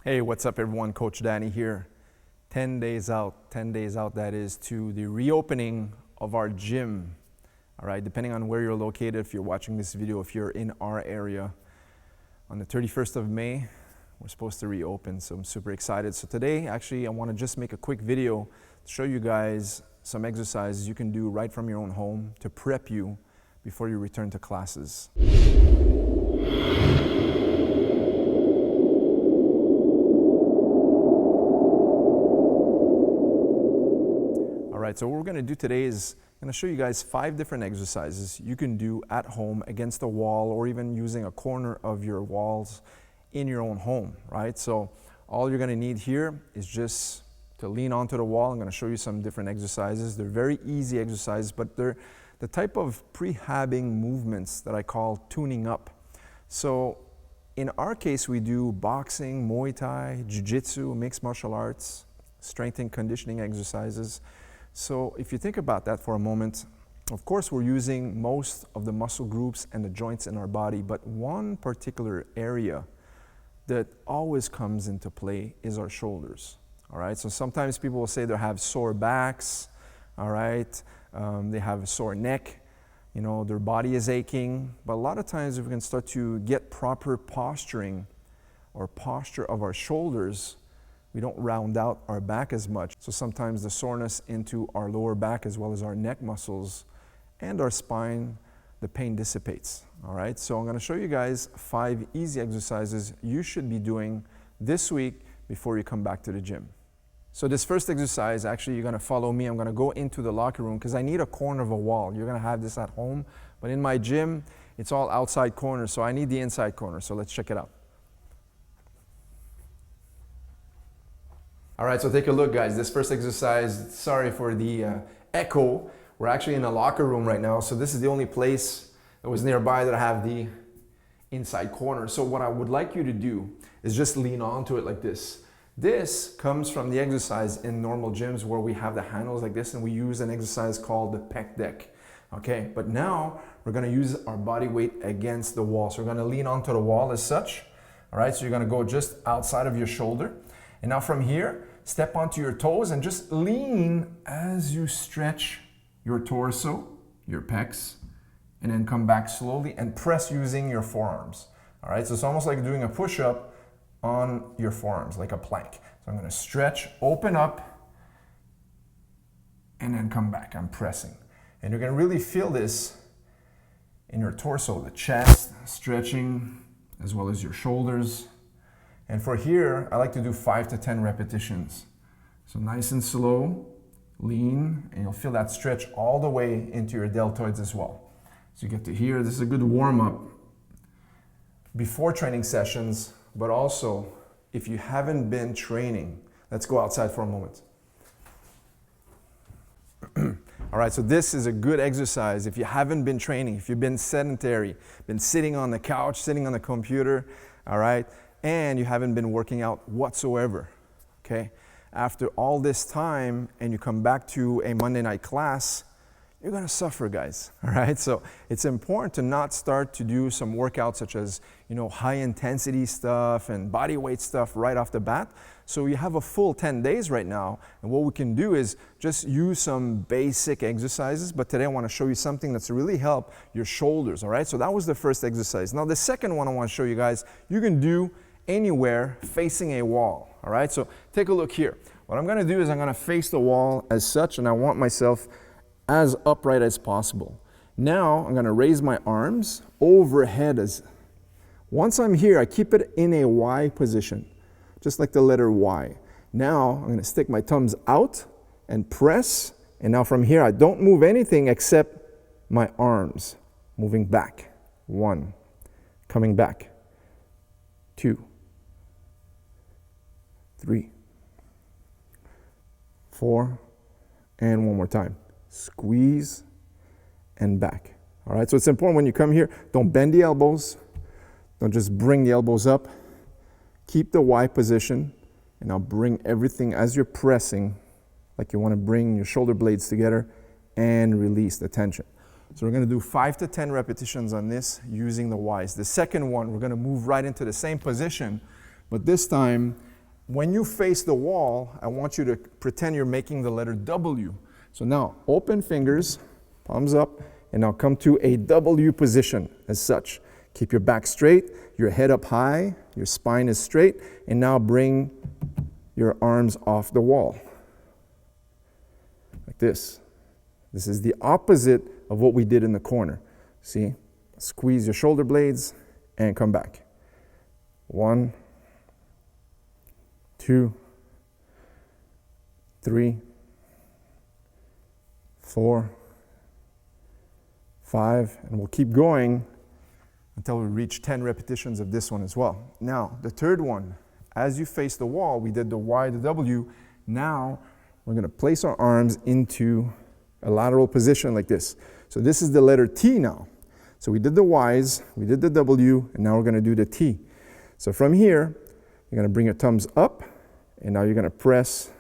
Hey, what's up everyone? Coach Danny here. 10 days out that is, to the reopening of our gym. All right, depending on where you're located, if you're watching this video, if you're in our area, on the 31st of May, we're supposed to reopen, so I'm super excited. So today, actually, I want to just make a quick video to show you guys some exercises you can do right from your own home to prep you before you return to classes. All right, so what we're going to do today is I'm going to show you guys 5 different exercises you can do at home against a wall or even using a corner of your walls in your own home, right? So all you're going to need here is just to lean onto the wall. I'm going to show you some different exercises. They're very easy exercises, but they're the type of prehabbing movements that I call tuning up. So in our case, we do boxing, Muay Thai, Jiu-Jitsu, mixed martial arts, strength and conditioning exercises. So if you think about that for a moment, of course we're using most of the muscle groups and the joints in our body, but one particular area that always comes into play is our shoulders. All right, so sometimes people will say they have sore backs, all right, they have a sore neck, you know, their body is aching, but a lot of times if we can start to get proper posturing or posture of our shoulders, we don't round out our back as much. So sometimes the soreness into our lower back as well as our neck muscles and our spine, the pain dissipates. All right, so I'm going to show you guys 5 easy exercises you should be doing this week before you come back to the gym. So this first exercise, actually you're going to follow me. I'm going to go into the locker room because I need a corner of a wall. You're going to have this at home, but in my gym, it's all outside corners, so I need the inside corner. So let's check it out. All right, so take a look, guys. This first exercise, sorry for the echo. We're actually in a locker room right now, so this is the only place that was nearby that I have the inside corner. So what I would like you to do is just lean onto it like this. This comes from the exercise in normal gyms where we have the handles like this and we use an exercise called the pec deck. Okay, but now we're gonna use our body weight against the wall. So we're gonna lean onto the wall as such. All right, so you're gonna go just outside of your shoulder. And now from here, step onto your toes and just lean as you stretch your torso, your pecs, and then come back slowly and press using your forearms. All right, so it's almost like doing a push-up on your forearms, like a plank. So I'm gonna stretch, open up, and then come back. I'm pressing. And you're gonna really feel this in your torso, the chest, stretching, as well as your shoulders. And for here, I like to do 5 to 10 repetitions. So nice and slow, lean, and you'll feel that stretch all the way into your deltoids as well. So you get to here, this is a good warm-up before training sessions, but also if you haven't been training. Let's go outside for a moment. All right, so this is a good exercise if you haven't been training, if you've been sedentary, been sitting on the couch, sitting on the computer, all right, and you haven't been working out whatsoever, okay? After all this time and you come back to a Monday night class, you're gonna suffer, guys, all right? So it's important to not start to do some workouts such as, you know, high intensity stuff and body weight stuff right off the bat. So you have a full 10 days right now, and what we can do is just use some basic exercises, but today I wanna show you something that's really help your shoulders, all right? So that was the first exercise. Now the second one I wanna show you guys, you can do anywhere facing a wall, all right? So take a look here. What I'm gonna do is I'm gonna face the wall as such, and I want myself as upright as possible. Now I'm gonna raise my arms overhead. Once I'm here, I keep it in a Y position, just like the letter Y. Now I'm gonna stick my thumbs out and press, and now from here I don't move anything except my arms moving back. 1, coming back, 2, 3, 4, and one more time. Squeeze and back. All right, so it's important when you come here, don't bend the elbows. Don't just bring the elbows up. Keep the Y position, and now bring everything as you're pressing, like you want to bring your shoulder blades together and release the tension. So we're going to do 5 to 10 repetitions on this using the Ys. The second one, we're going to move right into the same position, but this time When you face the wall, I want you to pretend you're making the letter W. So now, open fingers, palms up, and now come to a W position as such. Keep your back straight, your head up high, your spine is straight, and now bring your arms off the wall. Like this. This is the opposite of what we did in the corner. See? Squeeze your shoulder blades and come back. 1, 2, 3, 4, 5, and we'll keep going until we reach 10 repetitions of this one as well. Now, the third one, as you face the wall, we did the Y, the W. Now, we're going to place our arms into a lateral position like this. So this is the letter T now. So we did the Y's, we did the W, and now we're going to do the T. So from here, you're going to bring your thumbs up, and now you're going to press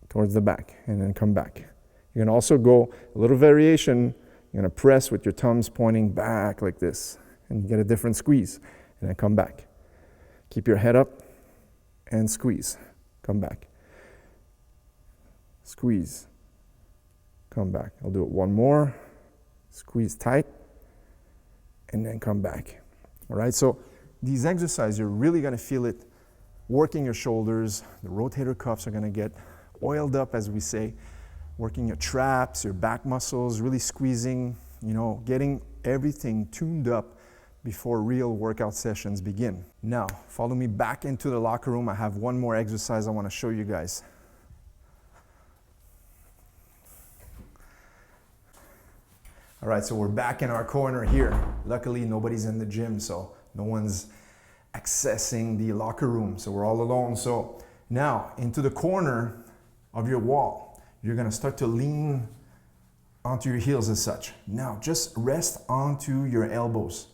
towards the back, and then come back. You're going to also go a little variation. You're going to press with your thumbs pointing back like this, and you get a different squeeze, and then come back. Keep your head up, and squeeze. Come back. Squeeze. Come back. I'll do it one more. Squeeze tight, and then come back. All right, so these exercises, you're really going to feel it working your shoulders. The rotator cuffs are going to get oiled up, as we say, working your traps, your back muscles, really squeezing, you know, getting everything tuned up before real workout sessions begin. Now, follow me back into the locker room. I have one more exercise I want to show you guys. All right, so we're back in our corner here. Luckily, nobody's in the gym, so no one's accessing the locker room, so we're all alone. So now, into the corner of your wall, you're gonna start to lean onto your heels as such. Now, just rest onto your elbows.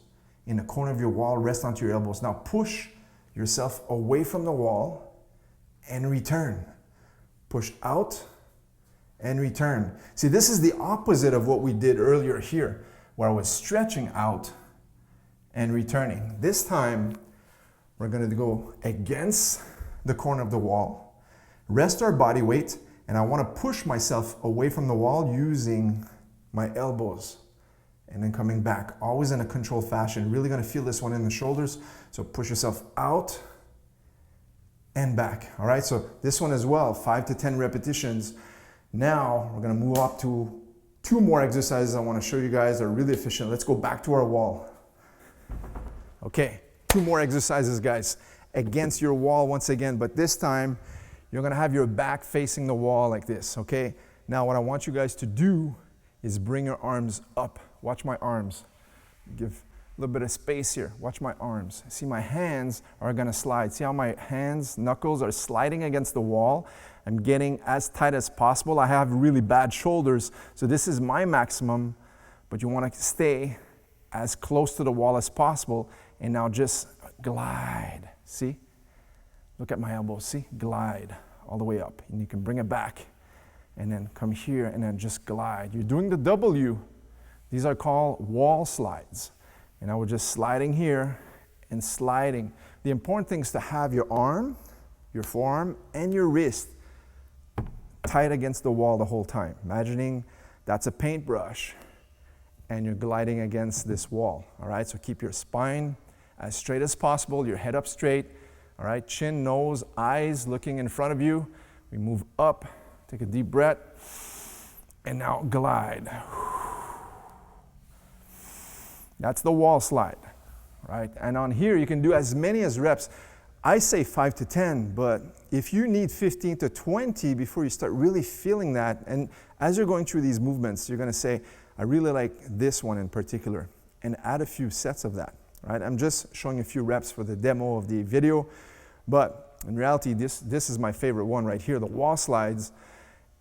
In the corner of your wall, rest onto your elbows. Now, push yourself away from the wall and return. Push out and return. See, this is the opposite of what we did earlier here, where I was stretching out and returning. This time, we're going to go against the corner of the wall, rest our body weight, and I want to push myself away from the wall using my elbows, and then coming back, always in a controlled fashion. Really going to feel this one in the shoulders, so push yourself out and back. All right, so this one as well, 5 to 10 repetitions. Now, we're going to move up to 2 more exercises I want to show you guys that are really efficient. Let's go back to our wall. Okay, 2 more exercises, guys, against your wall once again, but this time, you're going to have your back facing the wall like this, okay? Now, what I want you guys to do is bring your arms up. Watch my arms. Give a little bit of space here. Watch my arms. See, my hands are going to slide. See how my hands, knuckles are sliding against the wall? I'm getting as tight as possible. I have really bad shoulders, so this is my maximum, but you want to stay as close to the wall as possible, and now just glide. See? Look at my elbows. See? Glide all the way up, and you can bring it back, and then come here, and then just glide. You're doing the W. These are called wall slides, and I was just sliding here and sliding. The important thing is to have your arm, your forearm, and your wrist tight against the wall the whole time. Imagining that's a paintbrush and you're gliding against this wall. All right, so keep your spine as straight as possible, your head up straight. All right, chin, nose, eyes looking in front of you. We move up, take a deep breath, and now glide. That's the wall slide, right? And on here, you can do as many as reps. I say 5 to 10, but if you need 15 to 20 before you start really feeling that, and as you're going through these movements, you're gonna say, I really like this one in particular, and add a few sets of that, right? I'm just showing a few reps for the demo of the video, but in reality, this is my favorite one right here, the wall slides,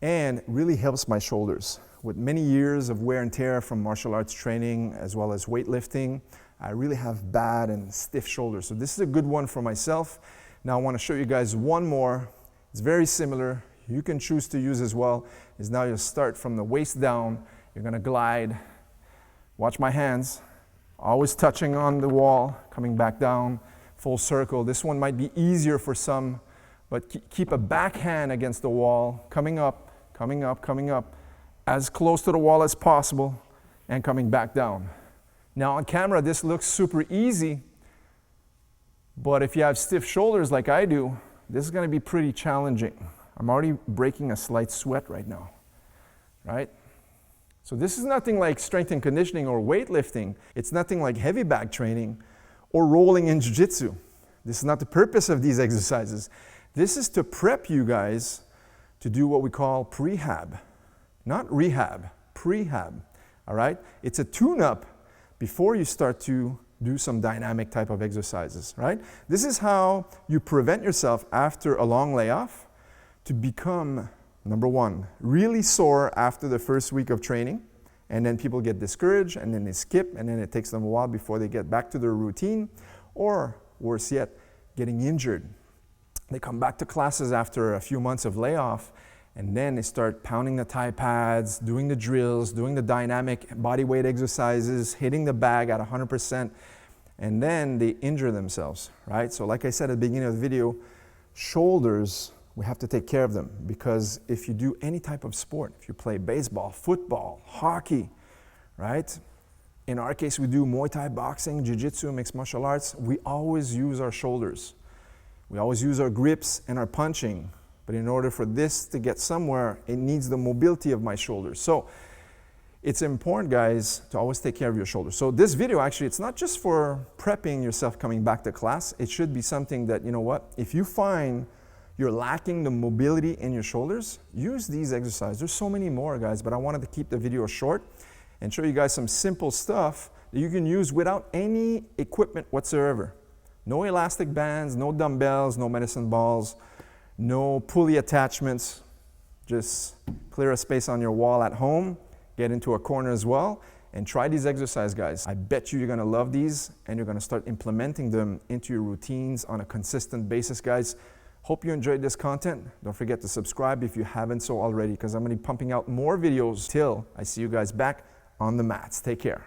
and it really helps my shoulders. With many years of wear and tear from martial arts training as well as weightlifting, I really have bad and stiff shoulders. So this is a good one for myself. Now I want to show you guys one more. It's very similar. You can choose to use as well. Is now you'll start from the waist down. You're going to glide. Watch my hands. Always touching on the wall, coming back down. full circle. This one might be easier for some, but keep a backhand against the wall, coming up, coming up, coming up, as close to the wall as possible, and coming back down. Now on camera, this looks super easy, but if you have stiff shoulders like I do, this is going to be pretty challenging. I'm already breaking a slight sweat right now, right? So this is nothing like strength and conditioning or weightlifting. It's nothing like heavy bag training or rolling in jiu-jitsu. This is not the purpose of these exercises. This is to prep you guys to do what we call prehab. Not rehab, prehab, all right? It's a tune-up before you start to do some dynamic type of exercises, right? This is how you prevent yourself after a long layoff to become, number one, really sore after the first week of training, and then people get discouraged, and then they skip, and then it takes them a while before they get back to their routine, or worse yet, getting injured. They come back to classes after a few months of layoff, and then they start pounding the thigh pads, doing the drills, doing the dynamic body weight exercises, hitting the bag at 100%, and then they injure themselves, right? So like I said at the beginning of the video, shoulders, we have to take care of them, because if you do any type of sport, if you play baseball, football, hockey, right? In our case, we do Muay Thai, boxing, Jiu-Jitsu, mixed martial arts. We always use our shoulders. We always use our grips and our punching. But in order for this to get somewhere, it needs the mobility of my shoulders. So it's important, guys, to always take care of your shoulders. So this video, actually, it's not just for prepping yourself coming back to class. It should be something that, you know what, if you find you're lacking the mobility in your shoulders, use these exercises. There's so many more, guys, but I wanted to keep the video short and show you guys some simple stuff that you can use without any equipment whatsoever. No elastic bands, no dumbbells, no medicine balls, no pulley attachments. Just clear a space on your wall at home, get into a corner as well, and try these exercises, guys. I bet you're gonna love these, and you're gonna start implementing them into your routines on a consistent basis, guys. Hope you enjoyed this content. Don't forget to subscribe if you haven't so already, because I'm gonna be pumping out more videos till I see you guys back on the mats. Take care.